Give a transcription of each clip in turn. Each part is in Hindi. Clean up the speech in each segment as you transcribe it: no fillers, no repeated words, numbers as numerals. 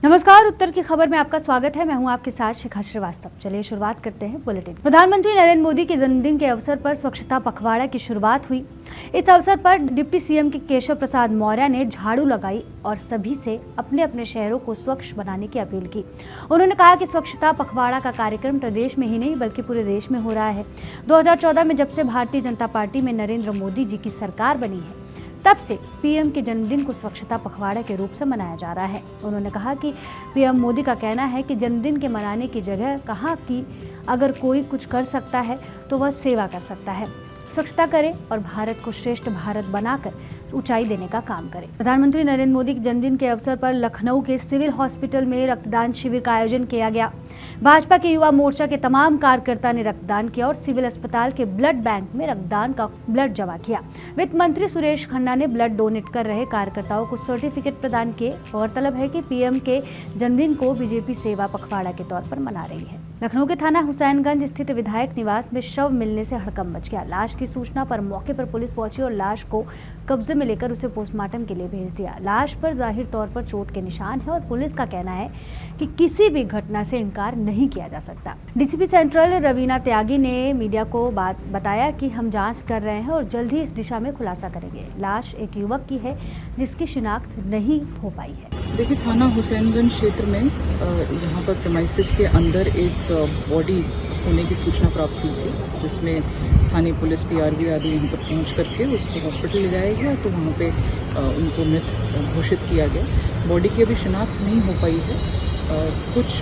नमस्कार, उत्तर की खबर में आपका स्वागत है। मैं हूं आपके साथ शिखा श्रीवास्तव। चलिए शुरुआत करते हैं बुलेटिन। प्रधानमंत्री नरेंद्र मोदी के जन्मदिन के अवसर पर स्वच्छता पखवाड़ा की शुरुआत हुई। इस अवसर पर डिप्टी सीएम के केशव प्रसाद मौर्य ने झाड़ू लगाई और सभी से अपने अपने शहरों को स्वच्छ बनाने की अपील की। उन्होंने कहा कि स्वच्छता पखवाड़ा का कार्यक्रम प्रदेश में ही नहीं बल्कि पूरे देश में हो रहा है। 2014 में जब से भारतीय जनता पार्टी में नरेंद्र मोदी जी की सरकार बनी है, तब से पीएम के जन्मदिन को स्वच्छता पखवाड़ा के रूप से मनाया जा रहा है। उन्होंने कहा कि पीएम मोदी का कहना है कि जन्मदिन के मनाने की जगह कहा कि अगर कोई कुछ कर सकता है तो वह सेवा कर सकता है, स्वच्छता करे और भारत को श्रेष्ठ भारत बनाकर ऊंचाई देने का काम करे। प्रधानमंत्री नरेंद्र मोदी के जन्मदिन के अवसर पर लखनऊ के सिविल हॉस्पिटल में रक्तदान शिविर का आयोजन किया गया। भाजपा के युवा मोर्चा के तमाम कार्यकर्ता ने रक्तदान किया और सिविल अस्पताल के ब्लड बैंक में रक्तदान का ब्लड जमा किया। वित्त मंत्री सुरेश खन्ना ने ब्लड डोनेट कर रहे कार्यकर्ताओं को सर्टिफिकेट प्रदान किए। गौरतलब है कि पीएम के जन्मदिन को बीजेपी सेवा पखवाड़ा के तौर पर मना रही है। लखनऊ के थाना हुसैनगंज स्थित विधायक निवास में शव मिलने से हड़कंप मच गया। लाश की सूचना पर मौके पर पुलिस पहुंची और लाश को कब्जे में लेकर उसे पोस्टमार्टम के लिए भेज दिया। लाश पर जाहिर तौर पर चोट के निशान है और पुलिस का कहना है कि किसी भी घटना से इनकार नहीं किया जा सकता। डीसीपी सेंट्रल रवीना त्यागी ने मीडिया को बताया कि हम जांच कर रहे हैं और जल्द ही इस दिशा में खुलासा करेंगे। लाश एक युवक की है जिसकी शिनाख्त नहीं हो पाई है। देखिए, थाना हुसैनगंज क्षेत्र में यहाँ पर प्रेमाइसिस के अंदर एक बॉडी होने की सूचना प्राप्त हुई थी, जिसमें स्थानीय पुलिस पीआरबी आदि यहाँ पर पहुँच करके उसको हॉस्पिटल ले जाया गया तो वहाँ पे उनको मृत घोषित किया गया। बॉडी की अभी शिनाख्त नहीं हो पाई है। कुछ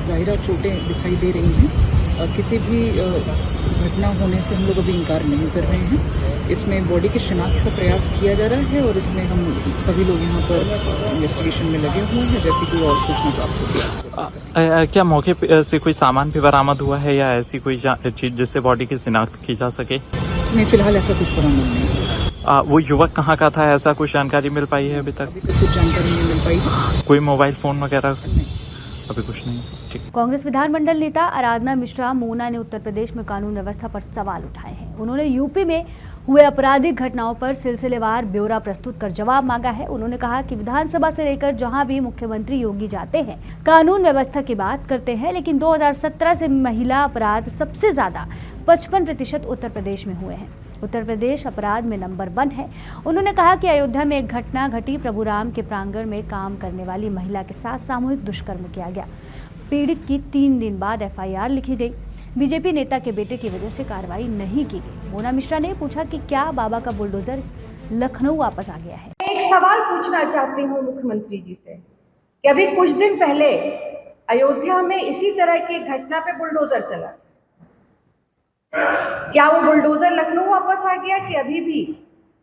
ज़ाहिरा चोटें दिखाई दे रही हैं। किसी भी घटना होने से हम लोग अभी इनकार नहीं कर रहे हैं। इसमें बॉडी की शिनाख्त का प्रयास किया जा रहा है और इसमें हम सभी लोग यहाँ पर इन्वेस्टिगेशन में लगे हुए हैं जैसी कोई और सूचना प्राप्त होती है। क्या मौके से कोई सामान भी बरामद हुआ है या ऐसी कोई चीज जिससे बॉडी की शिनाख्त की जा सके? नहीं, फिलहाल ऐसा कुछ बरामद नहीं। वो युवक कहाँ का था, ऐसा कुछ जानकारी मिल पाई है अभी तक? कुछ जानकारी नहीं मिल पाई है। कोई मोबाइल फोन वगैरह? अभी कुछ नहीं। ठीक। कांग्रेस विधानमंडल नेता आराधना मिश्रा मोना ने उत्तर प्रदेश में कानून व्यवस्था पर सवाल उठाए हैं। उन्होंने यूपी में हुए आपराधिक घटनाओं पर सिलसिलेवार ब्यौरा प्रस्तुत कर जवाब मांगा है। उन्होंने कहा कि विधानसभा से लेकर जहां भी मुख्यमंत्री योगी जाते हैं कानून व्यवस्था की बात करते हैं, लेकिन 2017 से महिला अपराध सबसे ज्यादा 55% उत्तर प्रदेश में हुए हैं। उत्तर प्रदेश अपराध में नंबर 1 है। उन्होंने कहा कि अयोध्या में एक घटना घटी। प्रभुराम के प्रांगण में काम करने वाली महिला के साथ सामूहिक दुष्कर्म किया गया। पीड़ित की 3 दिन बाद एफआईआर लिखी गई। बीजेपी नेता के बेटे की वजह से कार्रवाई नहीं की गई। मोना मिश्रा ने पूछा कि क्या बाबा का बुलडोजर लखनऊ वापस आ गया है। एक सवाल पूछना चाहती हूँ मुख्यमंत्री जी से कि अभी कुछ दिन पहले अयोध्या में इसी तरह की घटना पे बुलडोजर चला, क्या वो बुलडोजर लखनऊ वापस आ गया कि अभी भी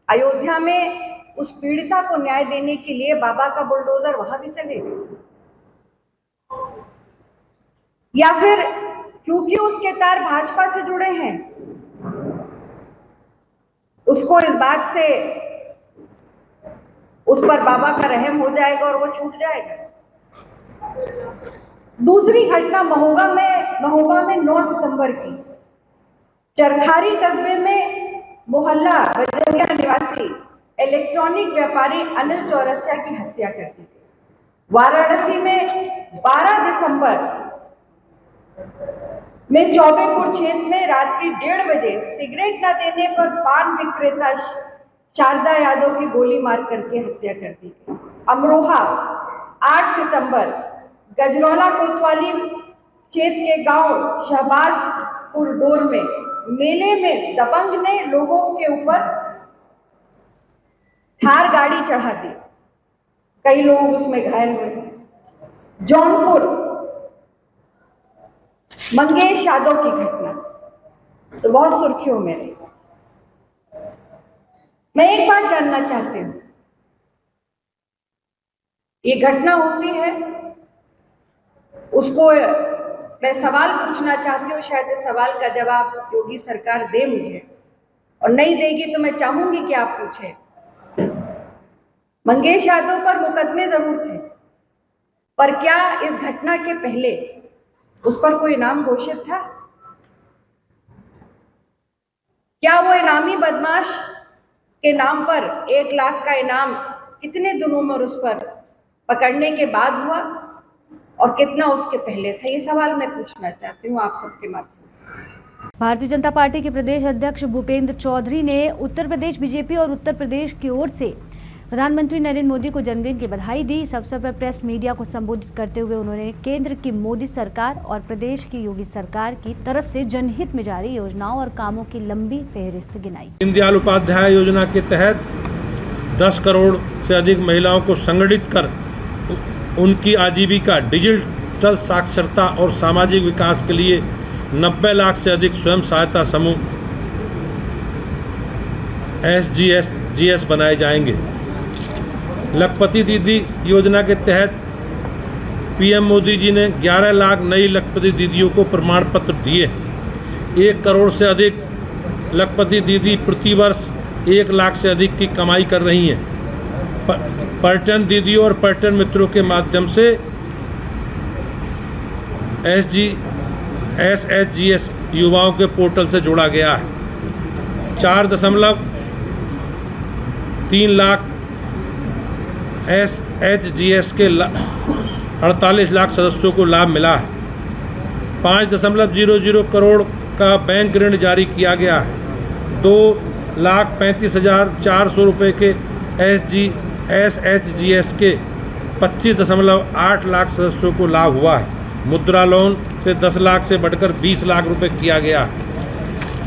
अयोध्या में उस पीड़िता को न्याय देने के लिए बाबा का बुलडोजर वहां भी चलेगा? या फिर क्योंकि उसके तार भाजपा से जुड़े हैं उसको इस बात से उस पर बाबा का रहम हो जाएगा और वो छूट जाएगा? दूसरी घटना महोबा में 9 सितंबर की चरखारी कस्बे में मोहल्ला बजरिया निवासी इलेक्ट्रॉनिक व्यापारी अनिल चौरसिया की हत्या कर दी गई। वाराणसी में 12 दिसंबर में चौबेपुर क्षेत्र में रात्रि 1:30 बजे सिगरेट न देने पर पान विक्रेता शारदा यादव की गोली मार करके हत्या कर दी गई। अमरोहा 8 सितंबर गजरौला कोतवाली क्षेत्र के गांव शहबाजपुर डोर में मेले में दबंग ने लोगों के ऊपर थार गाड़ी चढ़ा दी, कई लोग उसमें घायल हुए। जौनपुर मंगेश यादव की घटना तो बहुत सुर्खियों में रही। मैं एक बात जानना चाहती हूं, ये घटना होती है उसको मैं सवाल पूछना चाहती हूँ, शायद इस सवाल का जवाब योगी सरकार दे मुझे, और नहीं देगी तो मैं चाहूंगी कि आप पूछें। मंगेश यादव पर मुकदमे जरूर थे, पर क्या इस घटना के पहले उस पर कोई इनाम घोषित था? क्या वो इनामी बदमाश के नाम पर 1 लाख का इनाम कितने दिनों में उस पर पकड़ने के बाद हुआ और कितना उसके पहले था, ये सवाल मैं पूछना चाहती हूँ आप सबके माध्यम से। भारतीय जनता पार्टी के प्रदेश अध्यक्ष भूपेंद्र चौधरी ने उत्तर प्रदेश बीजेपी और उत्तर प्रदेश की ओर से प्रधानमंत्री नरेंद्र मोदी को जन्मदिन की बधाई दी। इस अवसर पर प्रेस मीडिया को संबोधित करते हुए उन्होंने केंद्र की मोदी सरकार और प्रदेश की योगी सरकार की तरफ से जनहित में जारी योजनाओं और कामों की लंबी फहरिस्त गिनाई। दीनदयाल उपाध्याय योजना के तहत 10 करोड़ से अधिक महिलाओं को संगठित कर उनकी आजीविका, डिजिटल साक्षरता और सामाजिक विकास के लिए 90 लाख से अधिक स्वयं सहायता समूह SGS बनाए जाएंगे। लखपति दीदी योजना के तहत PM मोदी जी ने 11 लाख नई लखपति दीदियों को प्रमाण पत्र दिए। 1 करोड़ से अधिक लखपति दीदी प्रतिवर्ष 1 लाख से अधिक की कमाई कर रही हैं। पर्यटन दीदियों और पर्यटन मित्रों के माध्यम से SHGS युवाओं के पोर्टल से जोड़ा गया है। 4.3 लाख SHGS के 48 लाख सदस्यों को लाभ मिला है। 5.00 करोड़ का बैंक ऋण जारी किया गया है। 2,35,400 रुपये के SHGS के 25.8 लाख सदस्यों को लाभ हुआ है। मुद्रा लोन से 10 लाख से बढ़कर 20 लाख रुपए किया गया।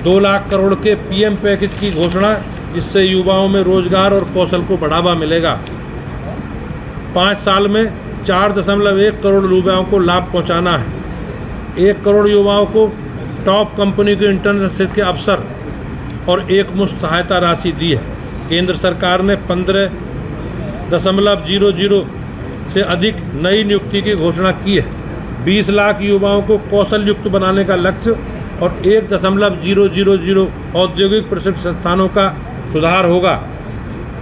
2 लाख करोड़ के PM पैकेज की घोषणा, जिससे युवाओं में रोजगार और कौशल को बढ़ावा मिलेगा। 5 साल में 4.1 करोड़ युवाओं को लाभ पहुंचाना है। 1 करोड़ युवाओं को टॉप कंपनी के इंटर्नशिप के अवसर और एक मुश्त सहायता राशि दी है। केंद्र सरकार ने 15.00 से अधिक नई नियुक्ति की घोषणा की है। 20 लाख युवाओं को कौशल युक्त बनाने का लक्ष्य और 1.000 औद्योगिक प्रशिक्षण संस्थानों का सुधार होगा।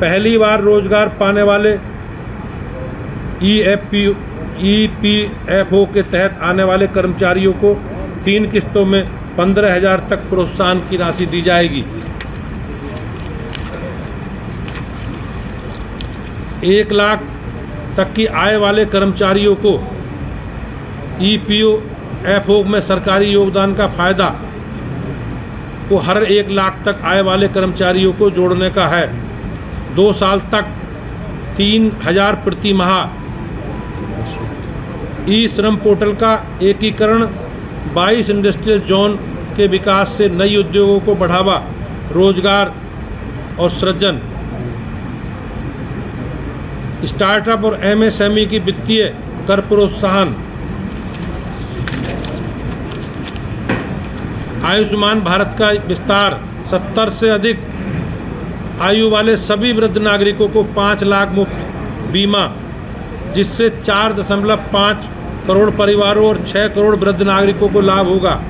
पहली बार रोजगार पाने वाले EPFO के तहत आने वाले कर्मचारियों को 3 किस्तों में 15,000 तक प्रोत्साहन की राशि दी जाएगी। 1 लाख तक की आय वाले कर्मचारियों को EPFO में सरकारी योगदान का फायदा को हर 1 लाख तक आय वाले कर्मचारियों को जोड़ने का है। 2 साल तक 3,000 प्रति माह। श्रम पोर्टल का एकीकरण 22 इंडस्ट्रियल जोन के विकास से नई उद्योगों को बढ़ावा, रोजगार और सृजन। स्टार्टअप और MSME की वित्तीय कर प्रोत्साहन। आयुष्मान भारत का विस्तार। 70 से अधिक आयु वाले सभी वृद्ध नागरिकों को 5 लाख मुफ्त बीमा, जिससे 4.5 करोड़ परिवारों और 6 करोड़ वृद्ध नागरिकों को लाभ होगा।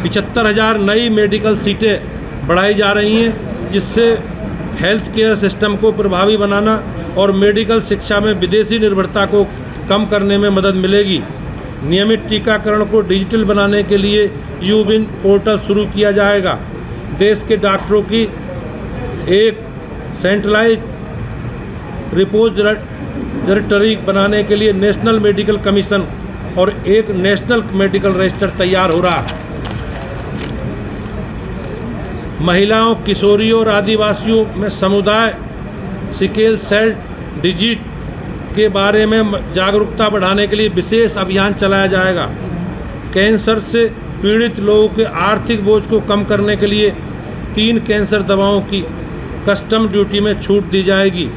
75,000 नई मेडिकल सीटें बढ़ाई जा रही हैं, जिससे हेल्थ केयर सिस्टम को प्रभावी बनाना और मेडिकल शिक्षा में विदेशी निर्भरता को कम करने में मदद मिलेगी। नियमित टीकाकरण को डिजिटल बनाने के लिए यूबिन पोर्टल शुरू किया जाएगा। देश के डॉक्टरों की एक सेंट्रलाइज्ड रिपोजिटरी बनाने के लिए नेशनल मेडिकल कमीशन और एक नेशनल मेडिकल रजिस्टर तैयार हो रहा है। महिलाओं, किशोरियों और आदिवासियों में समुदाय सिकल सेल डिजीज के बारे में जागरूकता बढ़ाने के लिए विशेष अभियान चलाया जाएगा। कैंसर से पीड़ित लोगों के आर्थिक बोझ को कम करने के लिए 3 कैंसर दवाओं की कस्टम ड्यूटी में छूट दी जाएगी।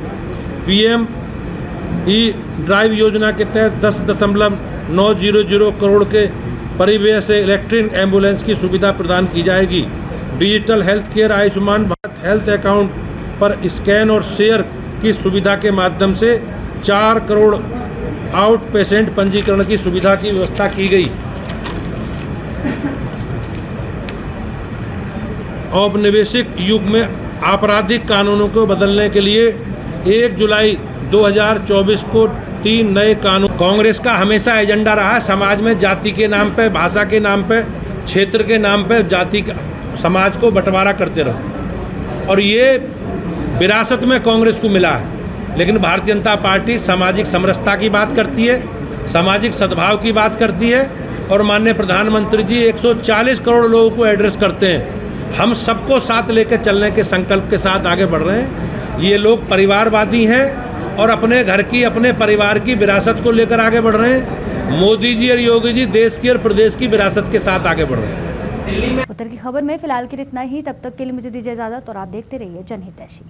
PM-E ड्राइव योजना के तहत 10.900 करोड़ के परिव्यय से इलेक्ट्रिक एम्बुलेंस की सुविधा प्रदान की जाएगी। Digital health care, Ayushman Bharat health account पर स्कैन और शेयर की सुविधा के माध्यम से 4 करोड़ आउट पेशेंट पंजीकरण की सुविधा की व्यवस्था की गई। औपनिवेशिक युग में आपराधिक कानूनों को बदलने के लिए 1 जुलाई 2024 को 3 नए कानून। कांग्रेस का हमेशा एजेंडा रहा समाज में जाति के नाम पे, भाषा के नाम पे, क्षेत्र के नाम पे जाति समाज को बंटवारा करते रहो, और ये विरासत में कांग्रेस को मिला है। लेकिन भारतीय जनता पार्टी सामाजिक समरसता की बात करती है, सामाजिक सद्भाव की बात करती है और माननीय प्रधानमंत्री जी 140 करोड़ लोगों को एड्रेस करते हैं। हम सबको साथ लेकर चलने के संकल्प के साथ आगे बढ़ रहे हैं। ये लोग परिवारवादी हैं और अपने घर की, अपने परिवार की विरासत को लेकर आगे बढ़ रहे हैं। मोदी जी और योगी जी देश की और प्रदेश की विरासत के साथ आगे बढ़ रहे हैं। उत्तर की खबर में फिलहाल के लिए इतना ही। तब तक के लिए मुझे दीजिए इजाजत और आप देखते रहिए जनहितैषी।